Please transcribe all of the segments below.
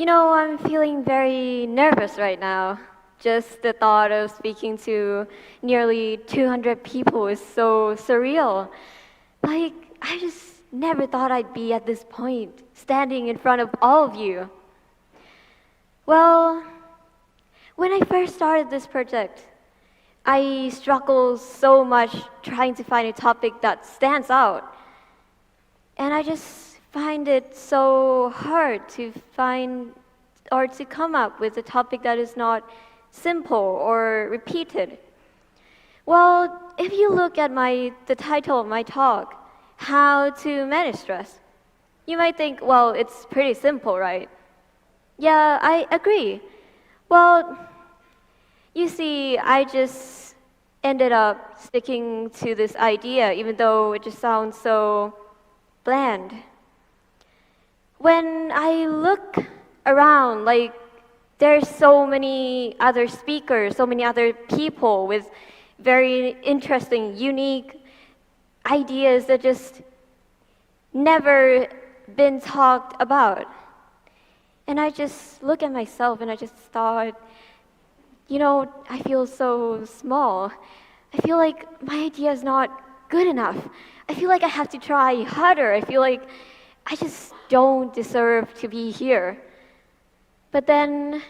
I'm feeling very nervous right now. Just the thought of speaking to nearly 200 people is so surreal. Like, I just never thought I'd be at this point, standing in front of all of you. Well, when I first started this project, I struggled so much trying to find a topic that stands out. And I just find it so hard to find or to come up with a topic that is not simple or repeated. Well, if you look at the title of my talk, How to Manage Stress, you might think, well, it's pretty simple, right? Yeah, I agree. Well, you see, I just ended up sticking to this idea even though it just sounds so bland. When I look around, like, there's so many other speakers, so many other people with very interesting, unique ideas that just never been talked about. And I just look at myself and I just thought, I feel so small. I feel like my idea is not good enough. I feel like I have to try harder. I feel like I just don't deserve to be here. But then,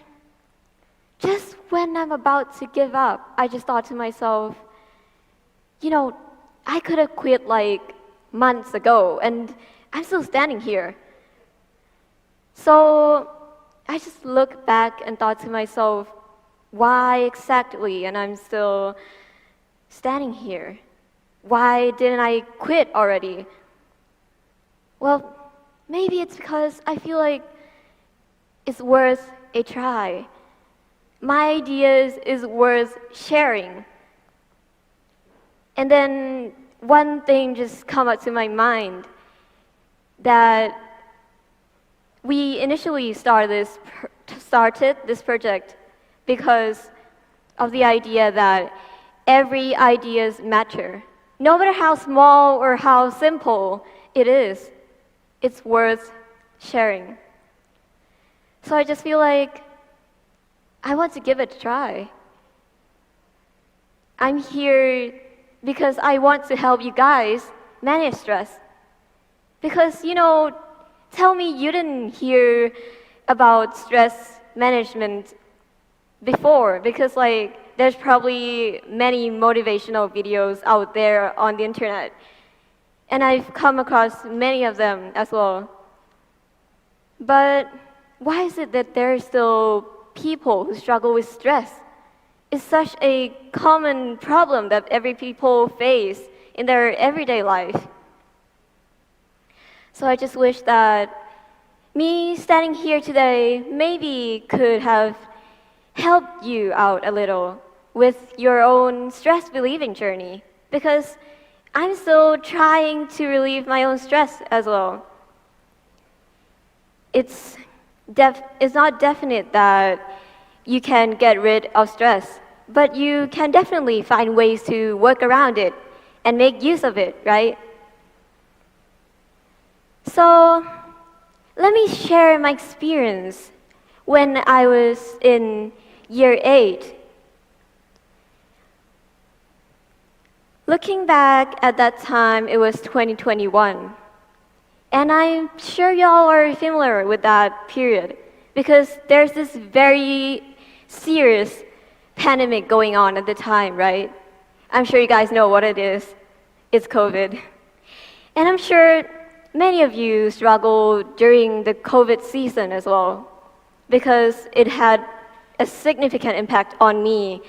just when I'm about to give up, I just thought to myself, I could have quit like months ago, and I'm still standing here. So I just looked back and thought to myself, why exactly? And I'm still standing here. Why didn't I quit already? Well, maybe it's because I feel like it's worth a try. My ideas is worth sharing. And then one thing just come up to my mind, that we initially started this project because of the idea that every ideas matter. No matter how small or how simple it is, it's worth sharing. So I just feel like I want to give it a try. I'm here because I want to help you guys manage stress. Because, tell me you didn't hear about stress management before, because there's probably many motivational videos out there on the internet. And I've come across many of them as well. But why is it that there are still people who struggle with stress? It's such a common problem that every people face in their everyday life. So I just wish that me standing here today maybe could have helped you out a little with your own stress relieving journey, because I'm still trying to relieve my own stress as well. It's not definite that you can get rid of stress, but you can definitely find ways to work around it and make use of it, right? So let me share my experience when I was in year 8. Looking back at that time, it was 2021. And I'm sure y'all are familiar with that period, because there's this very serious pandemic going on at the time, right? I'm sure you guys know what it is. It's COVID. And I'm sure many of you struggled during the COVID season as well, because it had a significant impact on me.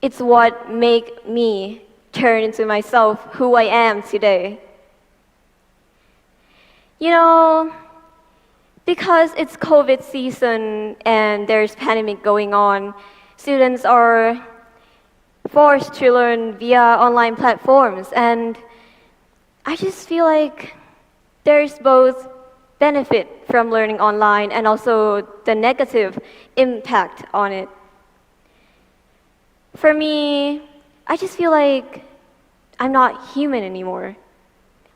It's what made me turn into myself, who I am today. Because it's COVID season and there's pandemic going on, students are forced to learn via online platforms, and I just feel like there's both benefit from learning online and also the negative impact on it. For me, I just feel like I'm not human anymore.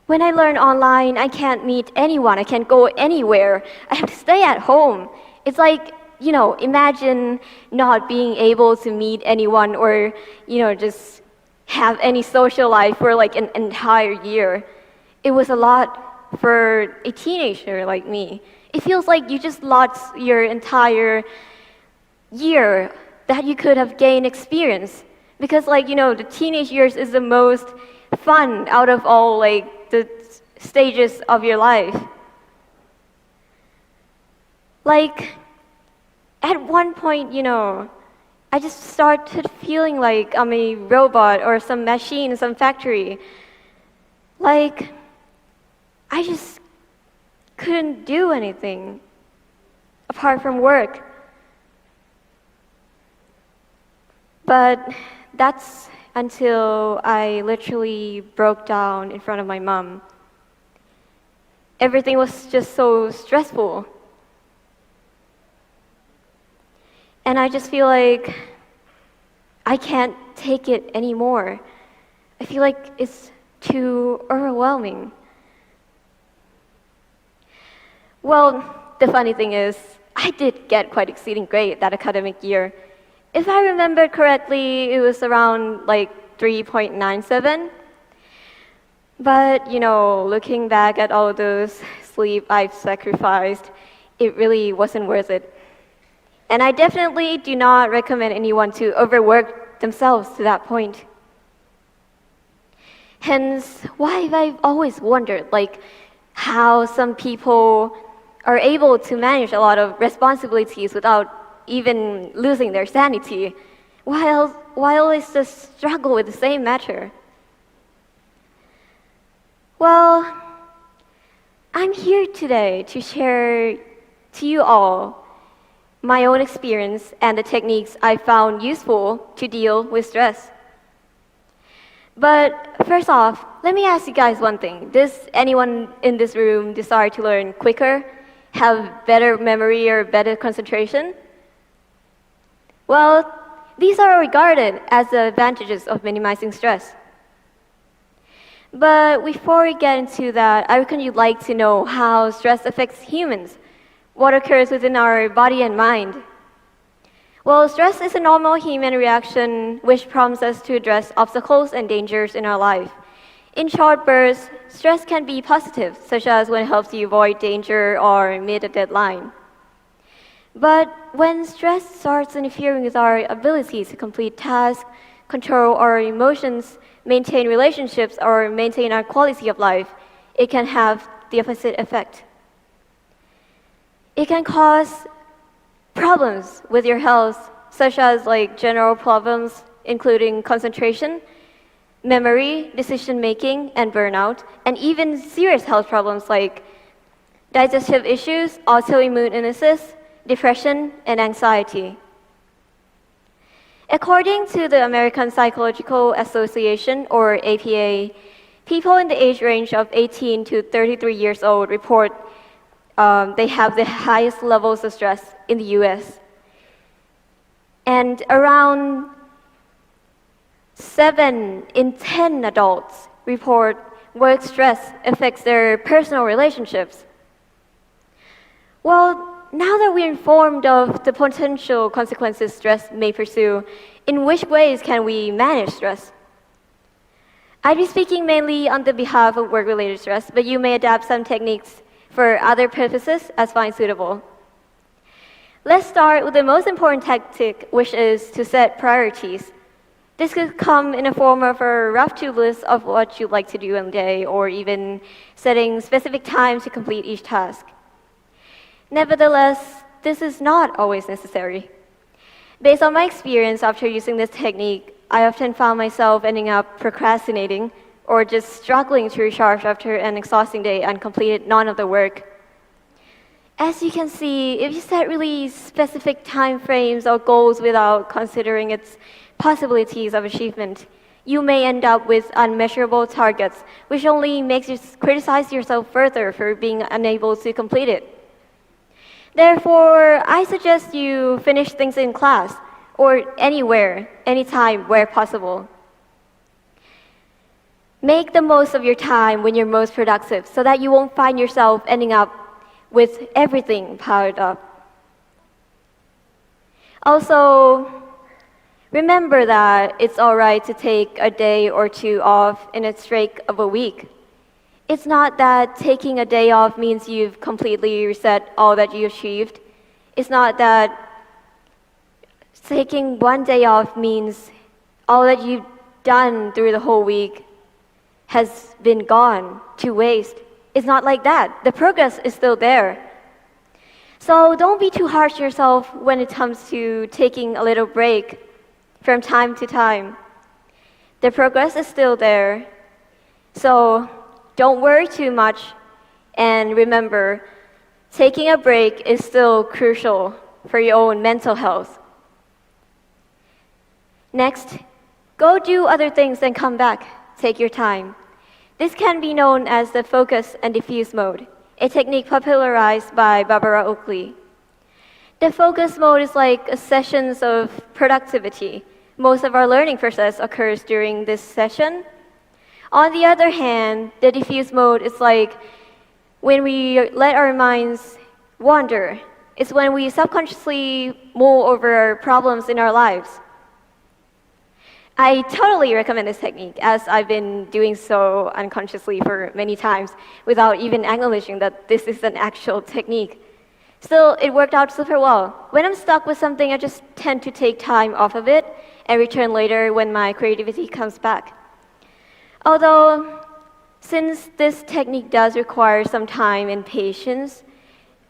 When I learn online, I can't meet anyone, I can't go anywhere, I have to stay at home. It's like, imagine not being able to meet anyone or, just have any social life for like an entire year. It was a lot for a teenager like me. It feels like you just lost your entire year that you could have gained experience. Because the teenage years is the most fun out of all like the stages of your life. Like, at one point, I just started feeling like I'm a robot or some machine, some factory. Like, I just couldn't do anything apart from work. But that's until I literally broke down in front of my mom. Everything was just so stressful. And I just feel like I can't take it anymore. I feel like it's too overwhelming. Well, the funny thing is, I did get quite exceeding grade that academic year. If I remember correctly, it was around like 3.97. But, looking back at all those sleep I've sacrificed, it really wasn't worth it. And I definitely do not recommend anyone to overwork themselves to that point. Hence, why I've always wondered, like, how some people are able to manage a lot of responsibilities without even losing their sanity, while it's just struggle with the same matter. Well, I'm here today to share to you all my own experience and the techniques I found useful to deal with stress. But first off, let me ask you guys one thing. Does anyone in this room desire to learn quicker, have better memory or better concentration? Well, these are regarded as the advantages of minimizing stress. But before we get into that, I reckon you'd like to know how stress affects humans. What occurs within our body and mind? Well, stress is a normal human reaction which prompts us to address obstacles and dangers in our life. In short bursts, stress can be positive, such as when it helps you avoid danger or meet a deadline. But when stress starts interfering with our ability to complete tasks, control our emotions, maintain relationships, or maintain our quality of life, it can have the opposite effect. It can cause problems with your health, such as like general problems, including concentration, memory, decision making, and burnout, and even serious health problems like digestive issues, autoimmune illnesses, depression, and anxiety. According to the American Psychological Association, or APA, people in the age range of 18 to 33 years old report they have the highest levels of stress in the US. And around 7 in 10 adults report work stress affects their personal relationships. Well, now that we're informed of the potential consequences stress may pursue, in which ways can we manage stress? I'd be speaking mainly on the behalf of work-related stress, but you may adapt some techniques for other purposes as find suitable. Let's start with the most important tactic, which is to set priorities. This could come in the form of a rough to-do list of what you'd like to do in a day, or even setting specific times to complete each task. Nevertheless, this is not always necessary. Based on my experience after using this technique, I often found myself ending up procrastinating or just struggling to recharge after an exhausting day and completed none of the work. As you can see, if you set really specific time frames or goals without considering its possibilities of achievement, you may end up with unmeasurable targets, which only makes you criticize yourself further for being unable to complete it. Therefore, I suggest you finish things in class or anywhere, anytime, where possible. Make the most of your time when you're most productive so that you won't find yourself ending up with everything piled up. Also, remember that it's alright to take a day or two off in a streak of a week. It's not that taking a day off means you've completely reset all that you achieved. It's not that taking one day off means all that you've done through the whole week has been gone to waste. It's not like that. The progress is still there. So don't be too harsh on yourself when it comes to taking a little break from time to time. The progress is still there. So don't worry too much, and remember, taking a break is still crucial for your own mental health. Next, go do other things and come back. Take your time. This can be known as the focus and diffuse mode, a technique popularized by Barbara Oakley. The focus mode is like a sessions of productivity. Most of our learning process occurs during this session. On the other hand, the diffuse mode is like when we let our minds wander. It's when we subconsciously mull over problems in our lives. I totally recommend this technique, as I've been doing so unconsciously for many times without even acknowledging that this is an actual technique. Still, it worked out super well. When I'm stuck with something, I just tend to take time off of it and return later when my creativity comes back. Although, since this technique does require some time and patience,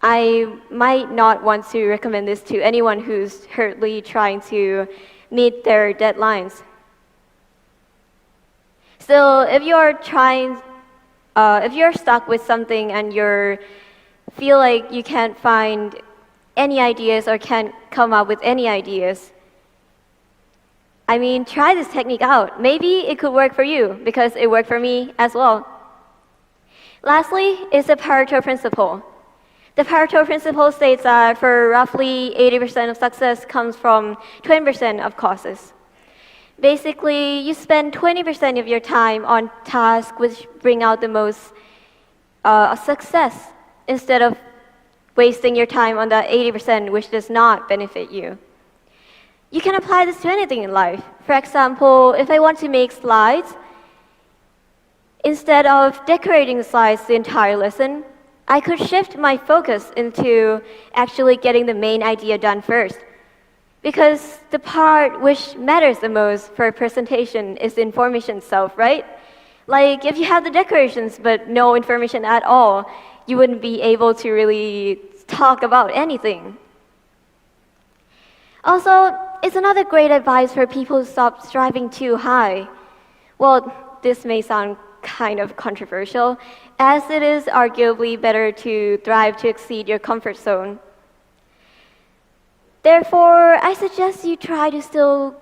I might not want to recommend this to anyone who's hurriedly trying to meet their deadlines. Still, if you're stuck with something and you feel like you can't find any ideas or can't come up with any ideas, try this technique out. Maybe it could work for you because it worked for me as well. Lastly is the Pareto principle. The Pareto principle states that for roughly 80% of success comes from 20% of causes. Basically, you spend 20% of your time on tasks which bring out the most success instead of wasting your time on the 80% which does not benefit you. You can apply this to anything in life. For example, if I want to make slides, instead of decorating the slides the entire lesson, I could shift my focus into actually getting the main idea done first. Because the part which matters the most for a presentation is the information itself, right? Like if you have the decorations but no information at all, you wouldn't be able to really talk about anything. Also, it's another great advice for people who stop striving too high. Well, this may sound kind of controversial, as it is arguably better to thrive to exceed your comfort zone. Therefore, I suggest you try to still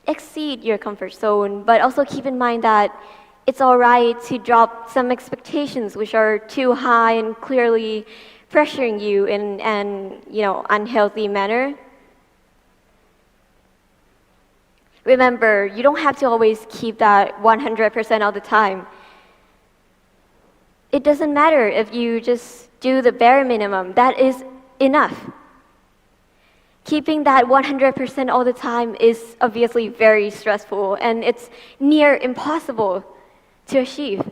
exceed your comfort zone, but also keep in mind that it's alright to drop some expectations which are too high and clearly pressuring you in an unhealthy manner. Remember, you don't have to always keep that 100% all the time. It doesn't matter if you just do the bare minimum. That is enough. Keeping that 100% all the time is obviously very stressful and it's near impossible to achieve.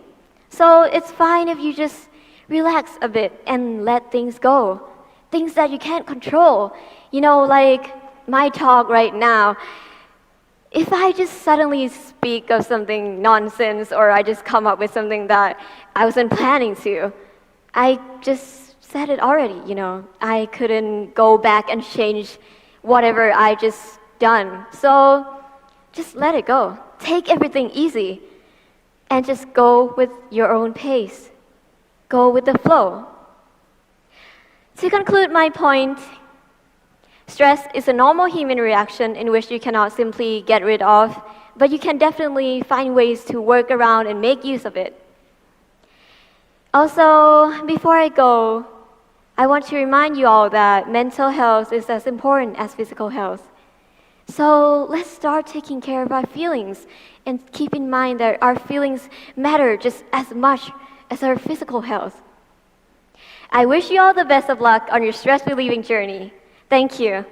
So it's fine if you just relax a bit and let things go. Things that you can't control. Like my talk right now. If I just suddenly speak of something nonsense or I just come up with something that I wasn't planning to, I just said it already, I couldn't go back and change whatever I just done. So just let it go. Take everything easy and just go with your own pace. Go with the flow. To conclude my point, stress is a normal human reaction in which you cannot simply get rid of, but you can definitely find ways to work around and make use of it. Also, before I go, I want to remind you all that mental health is as important as physical health. So let's start taking care of our feelings and keep in mind that our feelings matter just as much as our physical health. I wish you all the best of luck on your stress relieving journey. Thank you.